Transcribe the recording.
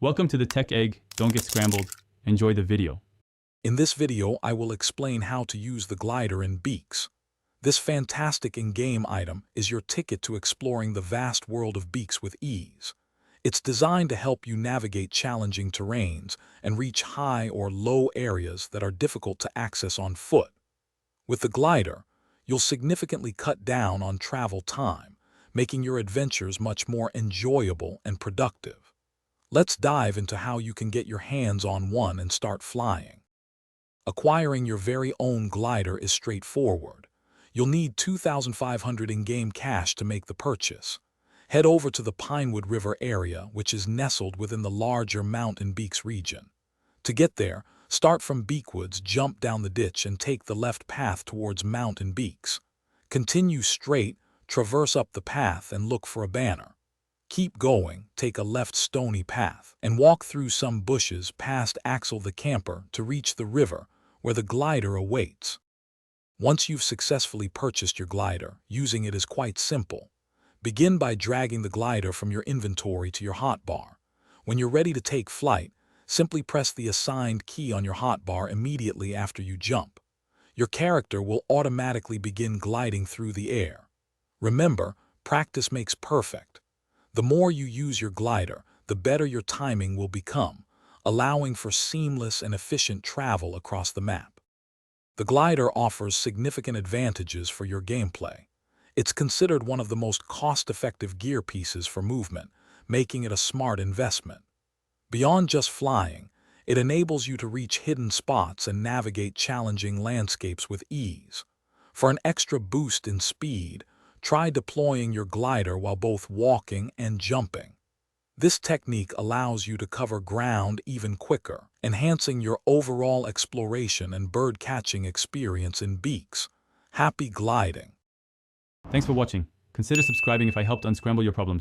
Welcome to the Tech Egg. Don't get scrambled. Enjoy the video. In this video, I will explain how to use the glider in Beaks. This fantastic in-game item is your ticket to exploring the vast world of Beaks with ease. It's designed to help you navigate challenging terrains and reach high or low areas that are difficult to access on foot. With the glider, you'll significantly cut down on travel time, making your adventures much more enjoyable and productive. Let's dive into how you can get your hands on one and start flying. Acquiring your very own glider is straightforward. You'll need 2,500 in-game cash to make the purchase. Head over to the Pinewood River area, which is nestled within the larger Mountain Beaks region. To get there, start from Beakwoods, jump down the ditch, and take the left path towards Mountain Beaks. Continue straight, traverse up the path, and look for a banner. Keep going, take a left stony path, and walk through some bushes past Axel the camper to reach the river, where the glider awaits. Once you've successfully purchased your glider, using it is quite simple. Begin by dragging the glider from your inventory to your hotbar. When you're ready to take flight, simply press the assigned key on your hotbar immediately after you jump. Your character will automatically begin gliding through the air. Remember, practice makes perfect. The more you use your glider, the better your timing will become, allowing for seamless and efficient travel across the map. The glider offers significant advantages for your gameplay. It's considered one of the most cost-effective gear pieces for movement, making it a smart investment. Beyond just flying, it enables you to reach hidden spots and navigate challenging landscapes with ease. For an extra boost in speed, try deploying your glider while both walking and jumping. This technique allows you to cover ground even quicker, enhancing your overall exploration and bird-catching experience in Beaks. Happy gliding! Thanks for watching. Consider subscribing if I helped unscramble your problems.